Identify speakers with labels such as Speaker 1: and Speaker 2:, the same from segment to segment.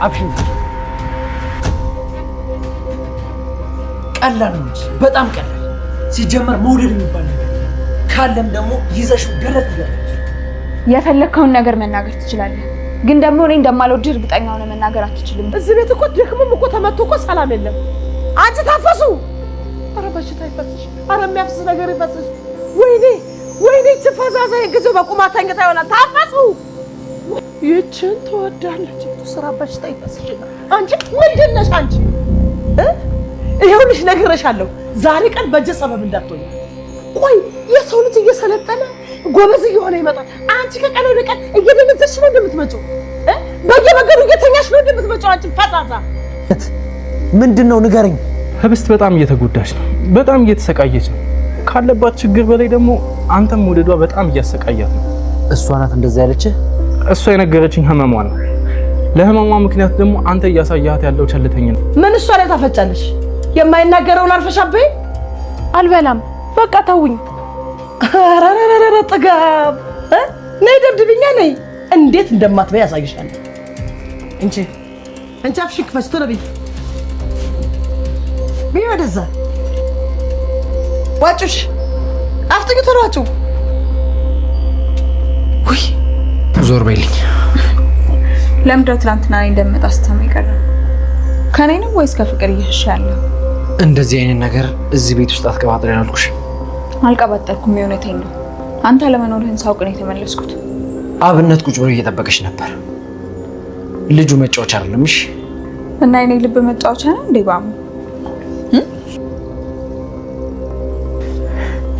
Speaker 1: አብሽን ቀላል ነው እንጂ በጣም ቀላል። ሲጀመር መውደድ የሚባል ነገር ካለም ደግሞ ይዘሽው ገለጥ ይላል።
Speaker 2: የፈለከውን ነገር መናገር ትችላለህ፣ ግን ደግሞ እኔ እንደማልወድህ እርግጠኛ ሆነ መናገር አትችልም።
Speaker 3: እዚህ ቤት እኮ ደክሞም እኮ ተመቶ እኮ ሰላም የለም። አንቺ ታፈሱ። ኧረ በሽታ ይፈስሽ፣ ኧረ የሚያፍስ ነገር ይፈስሽ። ወይኔ ወይኔ ትፈዛዛ የጊዜው በቁማት ተኝታ ይሆናል። ታፈሱ። ይችን ትወዳለች ስራ በሽታ ይፈስሽ። አንቺ ምንድን ነሽ አንቺ? ይኸውልሽ ነግሬሻለሁ፣ ዛሬ ቀን በእጄ ሰበብ እንዳትሆኝ። ቆይ የሰው ልጅ እየሰለጠነ ጎበዝ እየሆነ ይመጣል። አንቺ ከቀን ወደ ቀን እየደነዘሽ ነው እንደምትመጪው፣ በየመገዱ እየተኛሽ ነው እንደምትመጪው። አንቺ ፈዛዛ
Speaker 1: ምንድነው ንገረኝ።
Speaker 4: ህብስት በጣም እየተጎዳች ነው፣ በጣም እየተሰቃየች ነው። ካለባት ችግር በላይ ደግሞ አንተም ወደዷ በጣም እያሰቃያት ነው።
Speaker 1: እሷ ናት እንደዛ ያለችህ?
Speaker 4: እሷ የነገረችኝ ህመሟ ነው። ለህመሟ ምክንያት ደግሞ አንተ እያሳያት ያለው ቸልተኝነት።
Speaker 3: ምን እሷ ላይ ታፈጫለሽ? የማይናገረውን አልፈሻበይ።
Speaker 2: አልበላም፣ በቃ ተውኝ።
Speaker 3: አራራራራ ጥጋብ ነይ ደብድብኛ ነይ። እንዴት እንደማትበይ ያሳይሻለሁ። እንቺ አፍሽ ክፈች ቶሎ በይ። ቢይ ወደዛ ዋጩሽ አፍጥኝ ቶሎ ዋጩ።
Speaker 1: ውይ ዞር በይልኝ።
Speaker 2: ለምንድነው ትናንትና እኔ እንደምመጣ ስትሰማኝ ቀረ? ከኔ ነው ወይስ ከፍቅር እየሸሸ ያለው?
Speaker 1: እንደዚህ አይነት ነገር እዚህ ቤት ውስጥ አትቀባጥሪ ያልኩሽ።
Speaker 2: አልቀባጠርኩም፣ የእውነቴን ነው። አንተ ለመኖርህን ሳውቅ ነው የተመለስኩት።
Speaker 1: አብነት ቁጭ ብሎ እየጠበቀሽ ነበር። ልጁ መጫወቻ አይደለም። እሺ
Speaker 2: እና የኔ ልብ መጫወቻ ነው እንዴ? ባሙ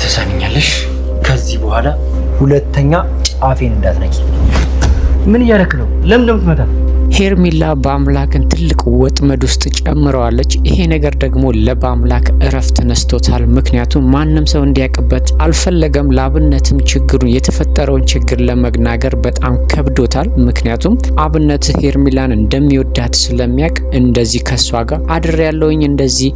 Speaker 1: ትሰሚኛለሽ? ከዚህ በኋላ ሁለተኛ ጫፌን እንዳትነኪ። ምን እያደረክ ነው? ለምን እንደምትመታት?
Speaker 5: ሄርሜላ በአምላክን ትልቅ ወጥመድ ውስጥ ጨምረዋለች። ይሄ ነገር ደግሞ ለበአምላክ እረፍት ነስቶታል። ምክንያቱም ማንም ሰው እንዲያውቅበት አልፈለገም። ለአብነትም ችግሩን የተፈጠረውን ችግር ለመናገር በጣም ከብዶታል። ምክንያቱም አብነት ሄርሜላን እንደሚወዳት ስለሚያውቅ እንደዚህ ከሷ ጋር አድር ያለውኝ እንደዚህ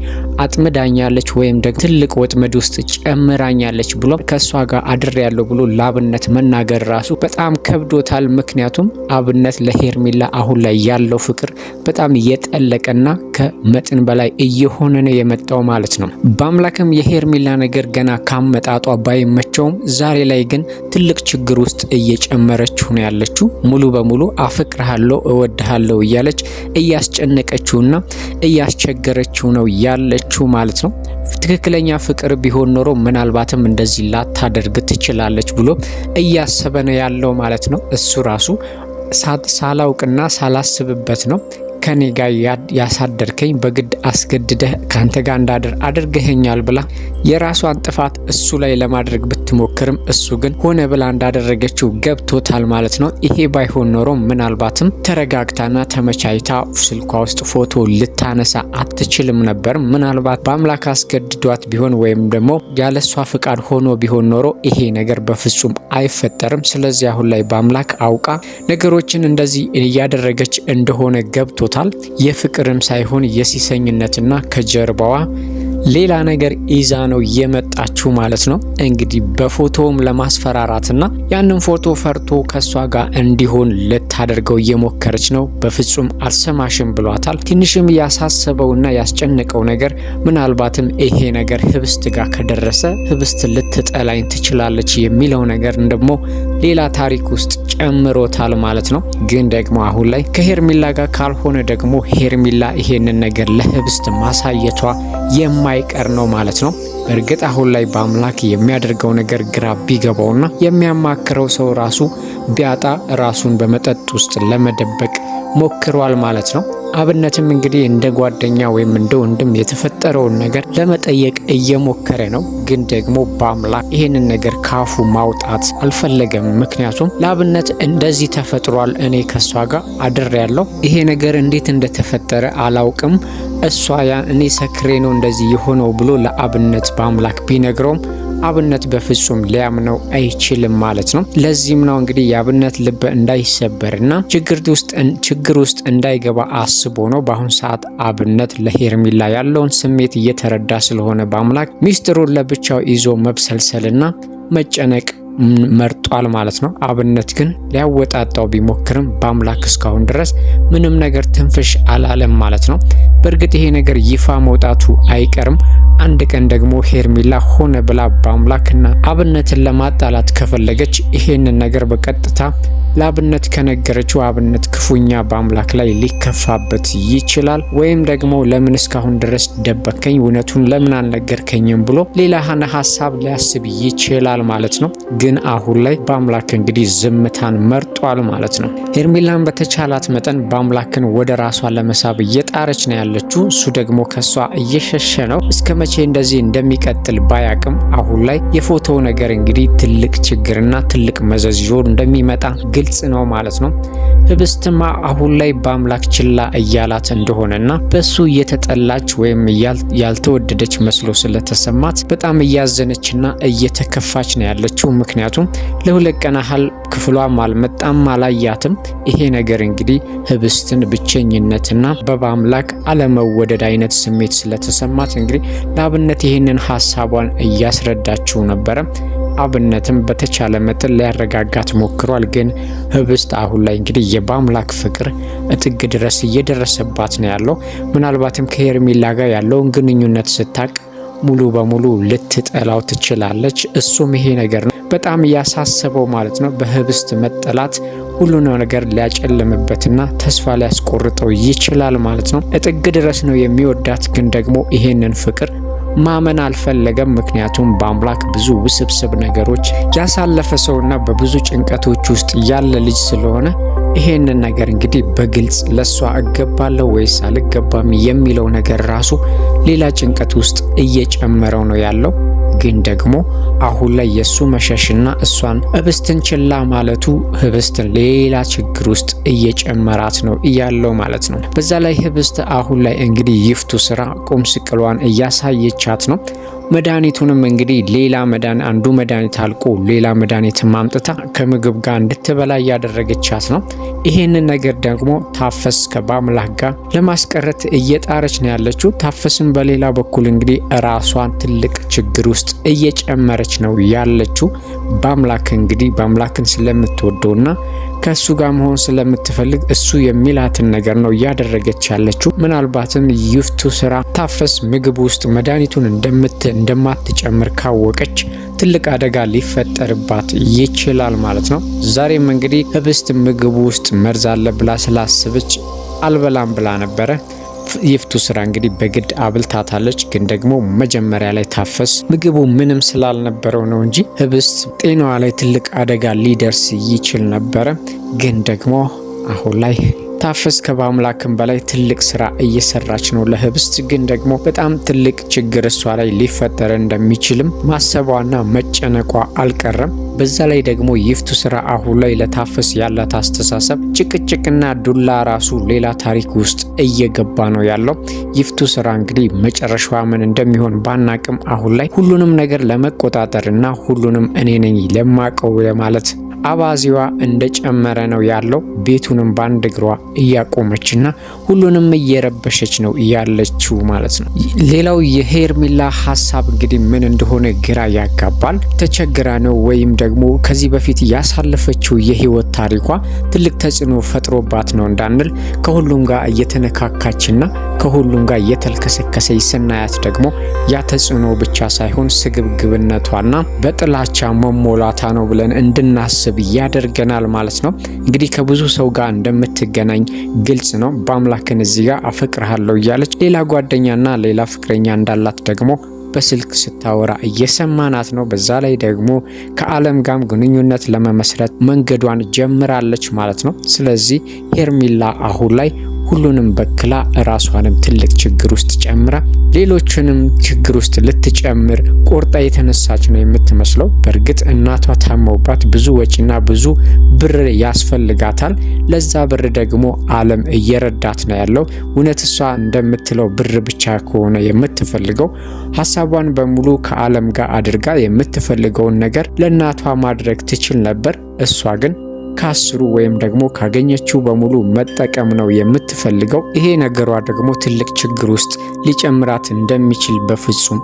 Speaker 5: አጥምዳኛለች ወይም ደግሞ ትልቅ ወጥመድ ውስጥ ጨምራኛለች ብሎ ከሷ ጋር አድር ያለው ብሎ ለአብነት መናገር ራሱ በጣም ከብዶታል። ምክንያቱም አብነት ለሄርሜላ አሁን ላይ ያለው ፍቅር በጣም እየጠለቀና ከመጠን በላይ እየሆነ ነው የመጣው ማለት ነው። በአምላክም የሄርሜላ ነገር ገና ካመጣጧ ባይመቸውም ዛሬ ላይ ግን ትልቅ ችግር ውስጥ እየጨመረችው ነው ያለችው። ሙሉ በሙሉ አፈቅርሃለሁ እወድሃለሁ እያለች እያስጨነቀችውና እያስቸገረችው ነው ያለችው ማለት ነው። ትክክለኛ ፍቅር ቢሆን ኖሮ ምናልባትም እንደዚህ ላታደርግ ትችላለች ብሎ እያሰበ ነው ያለው ማለት ነው። እሱ ራሱ ሳላውቅና ሳላስብበት ነው ከኔ ጋር ያሳደርከኝ በግድ አስገድደህ ካንተ ጋር እንዳድር አድርገኸኛል ብላ የራሷን ጥፋት እሱ ላይ ለማድረግ ብትሞክርም እሱ ግን ሆነ ብላ እንዳደረገችው ገብቶታል ማለት ነው። ይሄ ባይሆን ኖሮ ምናልባትም ተረጋግታና ተመቻይታ ስልኳ ውስጥ ፎቶ ልታነሳ አትችልም ነበር። ምናልባት በአምላክ አስገድዷት ቢሆን ወይም ደግሞ ያለሷ ፍቃድ ሆኖ ቢሆን ኖሮ ይሄ ነገር በፍጹም አይፈጠርም። ስለዚህ አሁን ላይ በአምላክ አውቃ ነገሮችን እንደዚህ እያደረገች እንደሆነ ገብቶ የፍቅርም ሳይሆን የሲሰኝነትና ከጀርባዋ ሌላ ነገር ይዛ ነው የመጣችው ማለት ነው። እንግዲህ በፎቶውም ለማስፈራራትና ያንን ፎቶ ፈርቶ ከሷ ጋር እንዲሆን ልታደርገው እየሞከረች ነው። በፍጹም አልሰማሽም ብሏታል። ትንሽም ያሳሰበውና ያስጨነቀው ነገር ምናልባትም ይሄ ነገር ህብስት ጋር ከደረሰ ህብስት ልትጠላኝ ትችላለች የሚለው ነገር ደግሞ ሌላ ታሪክ ውስጥ ጨምሮታል ማለት ነው። ግን ደግሞ አሁን ላይ ከሄርሜላ ጋር ካልሆነ ደግሞ ሄርሜላ ይሄንን ነገር ለህብስት ማሳየቷ የማይቀር ነው ማለት ነው። በእርግጥ አሁን ላይ በአምላክ የሚያደርገው ነገር ግራ ቢገባውና የሚያማክረው ሰው ራሱ ቢያጣ ራሱን በመጠጥ ውስጥ ለመደበቅ ሞክሯል ማለት ነው። አብነትም እንግዲህ እንደ ጓደኛ ወይም እንደ ወንድም የተፈጠረውን ነገር ለመጠየቅ እየሞከረ ነው። ግን ደግሞ በአምላክ ይሄንን ነገር ካፉ ማውጣት አልፈለገም። ምክንያቱም ለአብነት እንደዚህ ተፈጥሯል፣ እኔ ከሷ ጋር አድር ያለው ይሄ ነገር እንዴት እንደተፈጠረ አላውቅም፣ እሷ እኔ ሰክሬ ነው እንደዚህ የሆነው ብሎ ለአብነት በአምላክ ቢነግረውም አብነት በፍጹም ሊያምነው አይችልም ማለት ነው። ለዚህም ነው እንግዲህ የአብነት ልብ እንዳይሰበርና ችግር ውስጥ እንዳይገባ አስቦ ነው በአሁን ሰዓት አብነት ለሄርሜላ ያለውን ስሜት እየተረዳ ስለሆነ በአምላክ ሚስጥሩን ለብቻው ይዞ መብሰልሰልና መጨነቅ መርጧል ማለት ነው። አብነት ግን ሊያወጣጣው ቢሞክርም በአምላክ እስካሁን ድረስ ምንም ነገር ትንፍሽ አላለም ማለት ነው። በእርግጥ ይሄ ነገር ይፋ መውጣቱ አይቀርም። አንድ ቀን ደግሞ ሄርሜላ ሆነ ብላ በአምላክና አብነትን ለማጣላት ከፈለገች ይሄንን ነገር በቀጥታ ለአብነት ከነገረችው አብነት ክፉኛ በአምላክ ላይ ሊከፋበት ይችላል። ወይም ደግሞ ለምን እስካሁን ድረስ ደበከኝ፣ እውነቱን ለምን አልነገርከኝም ብሎ ሌላ ሀሳብ ሊያስብ ይችላል ማለት ነው። ግን አሁን ላይ በአምላክ እንግዲህ ዝምታን መርጧል ማለት ነው። ሄርሜላን በተቻላት መጠን በአምላክን ወደ ራሷ ለመሳብ እየጣረች ነው ያለችው። እሱ ደግሞ ከሷ እየሸሸ ነው። እስከ መቼ እንደዚህ እንደሚቀጥል ባያቅም አሁን ላይ የፎቶው ነገር እንግዲህ ትልቅ ችግርና ትልቅ መዘዝ ይዞ እንደሚመጣ ግልጽ ነው ማለት ነው። ህብስትማ አሁን ላይ በአምላክ ችላ እያላት እንደሆነና በሱ እየተጠላች ወይም ያልተወደደች መስሎ ስለተሰማት በጣም እያዘነችና እየተከፋች ነው ያለችው። ምክንያቱም ለሁለት ቀን ያህል ክፍሏም አልመጣም አላያትም። ይሄ ነገር እንግዲህ ህብስትን ብቸኝነትና በአምላክ አለመወደድ አይነት ስሜት ስለተሰማት እንግዲህ ለአብነት ይሄንን ሀሳቧን እያስረዳችው ነበረ። አብነትም በተቻለ መጠን ሊያረጋጋት ሞክሯል። ግን ህብስት አሁን ላይ እንግዲህ የበአምላክ ፍቅር እጥግ ድረስ እየደረሰባት ነው ያለው። ምናልባትም ከሄርሜላ ጋር ያለውን ግንኙነት ስታቅ ሙሉ በሙሉ ልትጠላው ትችላለች። እሱም ይሄ ነገር ነው በጣም ያሳሰበው ማለት ነው። በህብስት መጠላት ሁሉን ነገር ሊያጨልምበትና ተስፋ ሊያስቆርጠው ይችላል ማለት ነው። እጥግ ድረስ ነው የሚወዳት፣ ግን ደግሞ ይሄንን ፍቅር ማመን አልፈለገም። ምክንያቱም በአምላክ ብዙ ውስብስብ ነገሮች ያሳለፈ ሰውና በብዙ ጭንቀቶች ውስጥ ያለ ልጅ ስለሆነ ይሄንን ነገር እንግዲህ በግልጽ ለሷ እገባለሁ ወይስ አልገባም የሚለው ነገር ራሱ ሌላ ጭንቀት ውስጥ እየጨመረው ነው ያለው። ግን ደግሞ አሁን ላይ የሱ መሸሽና እሷን ህብስትን ችላ ማለቱ ህብስትን ሌላ ችግር ውስጥ እየጨመራት ነው እያለው ማለት ነው። በዛ ላይ ህብስት አሁን ላይ እንግዲህ ይፍቱ ስራ ቁም ስቅሏን እያሳየቻት ነው። መድኃኒቱንም እንግዲህ ሌላ አንዱ መድኃኒት አልቆ ሌላ መድኃኒት ማምጥታ ከምግብ ጋር እንድትበላ እያደረገቻት ነው። ይሄንን ነገር ደግሞ ታፈስ ከበአምላክ ጋር ለማስቀረት እየጣረች ነው ያለችው። ታፈስም በሌላ በኩል እንግዲህ ራሷን ትልቅ ችግር ውስጥ እየጨመረች ነው ያለችው። በአምላክ እንግዲህ በአምላክን ስለምትወደውና ከሱ ጋር መሆን ስለምትፈልግ እሱ የሚላትን ነገር ነው እያደረገች ያለችው። ምናልባትም ይፍቱ ስራ ታፈስ ምግብ ውስጥ መድኃኒቱን እንደማትጨምር ካወቀች ትልቅ አደጋ ሊፈጠርባት ይችላል ማለት ነው። ዛሬም እንግዲህ ህብስት ምግቡ ውስጥ መርዝ አለ ብላ ስላሰበች አልበላም ብላ ነበረ። ይፍቱ ስራ እንግዲህ በግድ አብልታታለች። ግን ደግሞ መጀመሪያ ላይ ታፈስ ምግቡ ምንም ስላልነበረው ነው እንጂ ህብስት ጤናዋ ላይ ትልቅ አደጋ ሊደርስ ይችል ነበረ። ግን ደግሞ አሁን ላይ ታፈስ ከበአምላክም በላይ ትልቅ ስራ እየሰራች ነው ለህብስት። ግን ደግሞ በጣም ትልቅ ችግር እሷ ላይ ሊፈጠር እንደሚችልም ማሰቧና መጨነቋ አልቀረም። በዛ ላይ ደግሞ ይፍቱ ስራ አሁን ላይ ለታፈስ ያላት አስተሳሰብ ጭቅጭቅና ዱላ ራሱ ሌላ ታሪክ ውስጥ እየገባ ነው ያለው። ይፍቱ ስራ እንግዲህ መጨረሻዋ ምን እንደሚሆን ባናቅም አሁን ላይ ሁሉንም ነገር ለመቆጣጠርና ሁሉንም እኔ ነኝ ለማቀው ለማለት አባዚዋ እንደጨመረ ነው ያለው። ቤቱንም በአንድ እግሯ እያቆመችና ሁሉንም እየረበሸች ነው ያለችው ማለት ነው። ሌላው የሄርሜላ ሀሳብ እንግዲህ ምን እንደሆነ ግራ ያጋባል። ተቸግራ ነው ወይም ደግሞ ከዚህ በፊት ያሳለፈችው የህይወት ታሪኳ ትልቅ ተጽዕኖ ፈጥሮባት ነው እንዳንል ከሁሉም ጋር እየተነካካችና ከሁሉም ጋር እየተልከሰከሰች ስናያት ደግሞ ያ ተጽዕኖ ብቻ ሳይሆን ስግብግብነቷና በጥላቻ መሞላታ ነው ብለን እንድናስብ ያደርገናል ማለት ነው። እንግዲህ ከብዙ ሰው ጋር እንደምትገናኝ ግልጽ ነው። በአምላክን እዚህ ጋር አፈቅርሃለሁ እያለች ሌላ ጓደኛና ሌላ ፍቅረኛ እንዳላት ደግሞ በስልክ ስታወራ እየሰማናት ነው። በዛ ላይ ደግሞ ከአለም ጋር ግንኙነት ለመመስረት መንገዷን ጀምራለች ማለት ነው። ስለዚህ ሄርሜላ አሁን ላይ ሁሉንም በክላ ራሷንም ትልቅ ችግር ውስጥ ጨምራ ሌሎችንም ችግር ውስጥ ልትጨምር ቆርጣ የተነሳች ነው የምትመስለው። በእርግጥ እናቷ ታመውባት ብዙ ወጪና ብዙ ብር ያስፈልጋታል። ለዛ ብር ደግሞ አለም እየረዳት ነው ያለው። እውነት እሷ እንደምትለው ብር ብቻ ከሆነ የምትፈልገው ሀሳቧን በሙሉ ከአለም ጋር አድርጋ የምትፈልገውን ነገር ለእናቷ ማድረግ ትችል ነበር። እሷ ግን ካስሩ ወይም ደግሞ ካገኘችው በሙሉ መጠቀም ነው የምትፈልገው። ይሄ ነገሯ ደግሞ ትልቅ ችግር ውስጥ ሊጨምራት እንደሚችል በፍጹም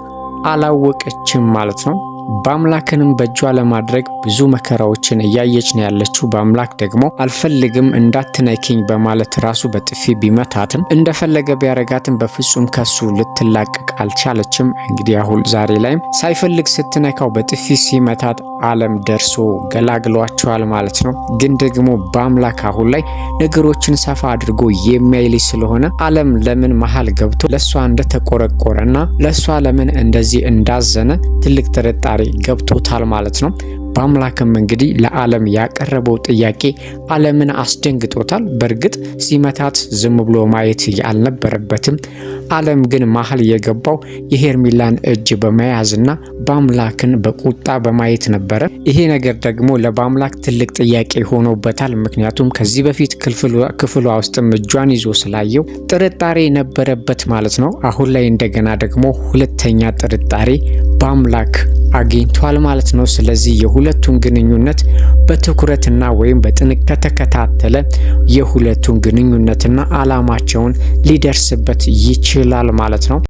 Speaker 5: አላወቀችም ማለት ነው። በአምላክንም በእጇ ለማድረግ ብዙ መከራዎችን እያየች ነው ያለችው። በአምላክ ደግሞ አልፈልግም እንዳትነኪኝ በማለት ራሱ በጥፊ ቢመታትም እንደፈለገ ቢያረጋትም በፍጹም ከሱ ልትላቀቅ አልቻለችም። እንግዲህ አሁን ዛሬ ላይም ሳይፈልግ ስትነካው በጥፊ ሲመታት ዓለም ደርሶ ገላግሏቸዋል ማለት ነው። ግን ደግሞ በአምላክ አሁን ላይ ነገሮችን ሰፋ አድርጎ የሚያይል ስለሆነ ዓለም ለምን መሀል ገብቶ ለሷ እንደተቆረቆረና ለሷ ለምን እንደዚህ እንዳዘነ ትልቅ ጥርጣሬ ገብቶታል ማለት ነው። በአምላክም እንግዲህ ለዓለም ያቀረበው ጥያቄ ዓለምን አስደንግጦታል። በእርግጥ ሲመታት ዝም ብሎ ማየት ያልነበረበትም። ዓለም ግን መሀል የገባው የሄርሜላን እጅ በመያዝና በአምላክን በቁጣ በማየት ነበረ። ይሄ ነገር ደግሞ ለበአምላክ ትልቅ ጥያቄ ሆኖበታል። ምክንያቱም ከዚህ በፊት ክፍሏ ውስጥም እጇን ይዞ ስላየው ጥርጣሬ ነበረበት ማለት ነው። አሁን ላይ እንደገና ደግሞ ሁለተኛ ጥርጣሬ በአምላክ አግኝቷል ማለት ነው። ስለዚህ የሁለቱን ግንኙነት በትኩረትና ወይም በጥንቃቄ ከተከታተለ የሁለቱን ግንኙነትና ዓላማቸውን ሊደርስበት ይችላል ማለት ነው።